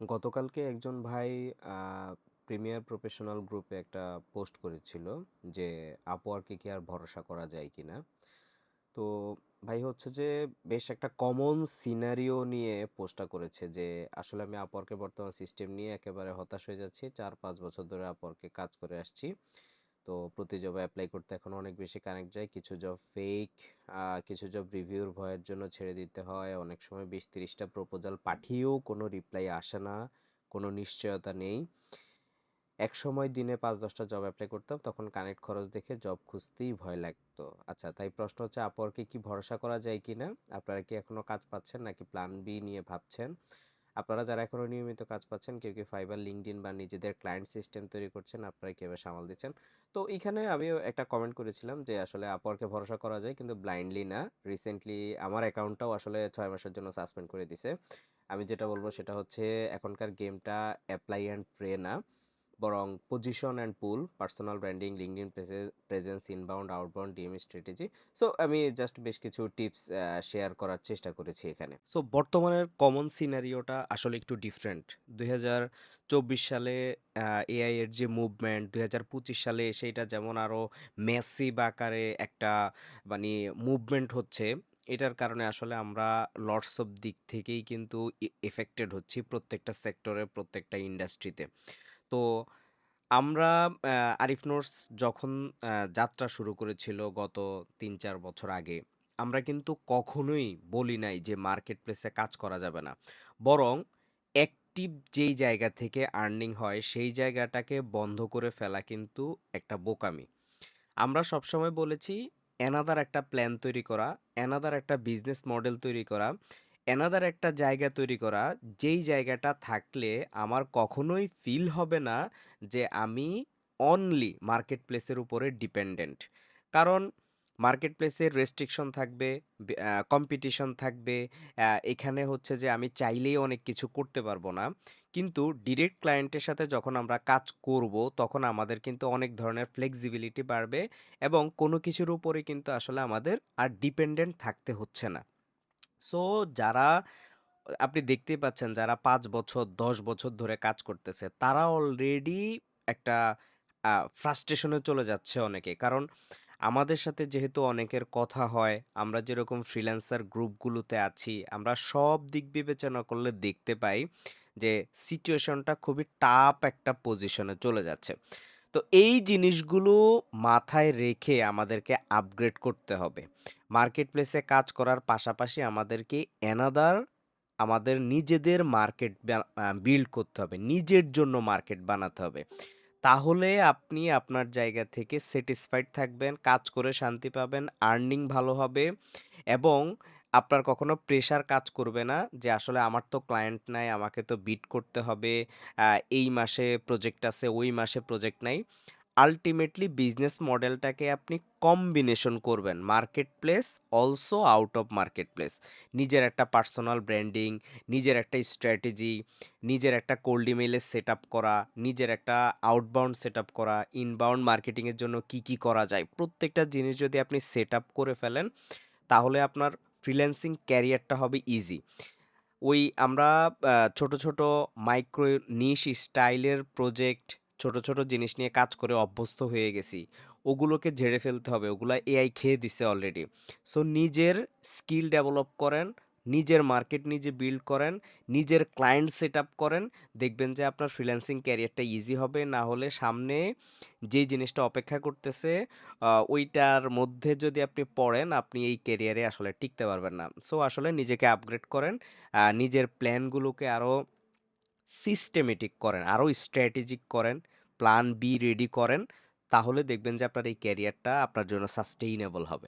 গতকালকে একজন ভাই আ প্রিমিয়ার প্রফেশনাল গ্রুপে একটা পোস্ট করেছিল যে, আপওয়ার্কে কি আর ভরসা করা যায় কিনা? তো ভাই হচ্ছে যে বেশ একটা কমন সিনারিও নিয়ে পোস্টটা করেছে যে, আসলে আমি আপওয়ার্কের বর্তমান সিস্টেম নিয়ে একেবারে হতাশ হয়ে যাচ্ছি। ৪-৫ বছর ধরে আপওয়ার্কে কাজ করে আসছি। তো প্রতি জবে এপ্লাই করতে এখন অনেক বেশি কানেক্ট যায়। কিছু জব ফেক, কিছু জব রিভিউর ভয়ের জন্য ছেড়ে দিতে হয়। অনেক সময় ২০-৩০ টা প্রপোজাল পাঠিয়েও কোনো রিপ্লাই আসে না। কোনো নিশ্চয়তা নেই। একসময় দিনে ৫-১০ টা জব এপ্লাই করতাম। তখন কানেক্ট খরচ দেখে জব খুঁজতেই ভয় লাগতো। আচ্ছা, তাই প্রশ্ন হচ্ছে আপওয়ার্কে কি ভরসা করা যায় কিনা? আপনারা কি এখনো কাজ পাচ্ছেন নাকি প্ল্যান বি নিয়ে ভাবছেন? আপনারা যারা এখনো নিয়মিত কাজ পাচ্ছেন, কেউ কি ফাইবার, লিঙ্কডইন বা নিজেদের ক্লায়েন্ট সিস্টেম তৈরি করছেন, আপনারা কিভাবে সামাল দিচ্ছেন? তো এইখানে আমিও একটা কমেন্ট করেছিলাম যে আসলে আপওয়ার্কে ভরসা করা যায় কিন্তু ব্লাইন্ডলি না। রিসেন্টলি আমার অ্যাকাউন্টটাও আসলে ৬ মাসের জন্য সাসপেন্ড করে দিছে। আমি যেটা বলব সেটা হচ্ছে এখনকার গেমটা অ্যাপ্লাই অ্যান্ড প্রে না। বরং position and pool, personal branding, LinkedIn presence, inbound, outbound, DM strategy. So আমি জাস্ট বেশ কিছু টিপস শেয়ার করার চেষ্টা করেছি এখানে। সো বর্তমানের কমন সিনারিওটা আসলে একটু ডিফারেন্ট। ২০২৪ সালে এআই এর যে মুভমেন্ট, ২০২৫ সালে এসে এটা যেমন আরো ম্যাসিভ আকারে একটা মানি মুভমেন্ট হচ্ছে, এটার কারণে আসলে আমরা লটস অফ দিক থেকেই কিন্তু এফেক্টেড হচ্ছি প্রত্যেকটা সেক্টরে, প্রত্যেকটা ইন্ডাস্ট্রিতে। তো আমরা আরিফ নোটস যখন যাত্রা শুরু করেছিল গত ৩-৪ বছর আগে, আমরা কিন্তু কখনোই বলি নাই যে মার্কেট প্লেসে কাজ করা যাবে না। বরং অ্যাক্টিভ যেই জায়গা থেকে আর্নিং হয় সেই জায়গাটাকে বন্ধ করে ফেলা কিন্তু একটা বোকামি। আমরা সবসময় বলেছি অ্যানাদার একটা প্ল্যান তৈরি করা, অ্যানাদার একটা বিজনেস মডেল তৈরি করা, অ্যানাদার একটা জায়গা তৈরি করা, যেই জায়গাটা থাকলে আমার কখনোই ফিল হবে না যে আমি অনলি মার্কেট প্লেসের উপরে ডিপেন্ডেন্ট। কারণ মার্কেট প্লেসের রেস্ট্রিকশন থাকবে, কম্পিটিশন থাকবে, এখানে হচ্ছে যে আমি চাইলেই অনেক কিছু করতে পারবো না। কিন্তু ডিরেক্ট ক্লায়েন্টের সাথে যখন আমরা কাজ করব, তখন আমাদের কিন্তু অনেক ধরনের ফ্লেক্সিবিলিটি বাড়বে এবং কোনো কিছুর উপরে কিন্তু আসলে আমাদের আর ডিপেন্ডেন্ট থাকতে হচ্ছে না। সো যারা আপনি দেখতেই পাচ্ছেন যারা ৫ বছর ১০ বছর ধরে কাজ করতেছে, তারা অলরেডি একটা ফ্রাস্ট্রেশনে চলে যাচ্ছে অনেকে। কারণ আমাদের সাথে যেহেতু অনেকের কথা হয়, আমরা যেরকম ফ্রিল্যান্সার গ্রুপগুলোতে আছি, আমরা সব দিক বিবেচনা করলে দেখতে পাই যে সিচুয়েশনটা খুবই টাফ একটা পজিশনে চলে যাচ্ছে। তো এই জিনিসগুলো মাথায় রেখে আমাদেরকে আপগ্রেড করতে হবে। মার্কেট প্লেসে কাজ করার পাশাপাশি আমাদেরকে অ্যানাদার আমাদের নিজেদের মার্কেট বিল্ড করতে হবে। নিজের জন্য মার্কেট বানাতে হবে। তাহলে আপনি আপনার জায়গা থেকে স্যাটিসফাইড থাকবেন, কাজ করে শান্তি পাবেন, আর্নিং ভালো হবে এবং আপনার কখনো প্রেশার কাজ করবে না যে আসলে আমার তো ক্লায়েন্ট নাই, আমাকে তো বিট করতে হবে। আ এই মাসে প্রজেক্ট আছে, ওই মাসে প্রজেক্ট নাই। আল্টিমেটলি বিজনেস মডেলটাকে আপনি কম্বিনেশন করবেন। Market place also out of market place. নিজের একটা পার্সোনাল ব্র্যান্ডিং, নিজের একটা স্ট্র্যাটেজি, নিজের একটা কোল্ড ইমেইলের সেটআপ করা, নিজের একটা আউটবাউন্ড সেটআপ করা, ইনবাউন্ড মার্কেটিংয়ের জন্য কি, কি করা যায়? প্রত্যেকটা জিনিস যদি আপনি সেটআপ করে ফেলেন, তাহলে আপনার ফ্রিল্যান্সিং ক্যারিয়ারটা হবে ইজি। ওই আমরা ছোট, ছোট মাইক্রো নিশ স্টাইলের প্রজেক্ট, ছোট, ছোট জিনিস নিয়ে কাজ করে অভ্যস্ত হয়ে গেছি। ওগুলোকে ঝেড়ে ফেলতে হবে। ওগুলা এআই খেয়ে দিছে অলরেডি। সো নিজের স্কিল ডেভেলপ করেন, নিজের মার্কেট নিজে বিল্ড করেন, নিজের ক্লায়েন্ট সেটআপ করেন। দেখবেন যে আপনার ফ্রিল্যান্সিং ক্যারিয়ারটা ইজি হবে। না হলে সামনে যেই জিনিসটা অপেক্ষা করতেছে ওইটার মধ্যে যদি আপনি পড়েন, আপনি এই ক্যারিয়ারে আসলে টিকতে পারবেন না। সো আসলে নিজেকে আপগ্রেড করেন। নিজের প্ল্যানগুলোকে আরো সিস্টেমেটিক করেন, আরো স্ট্র্যাটেজিক করেন, প্ল্যান বি রেডি করেন। তাহলে দেখবেন যে আপনার এই ক্যারিয়ারটা আপনার জন্য সাস্টেইনেবল হবে।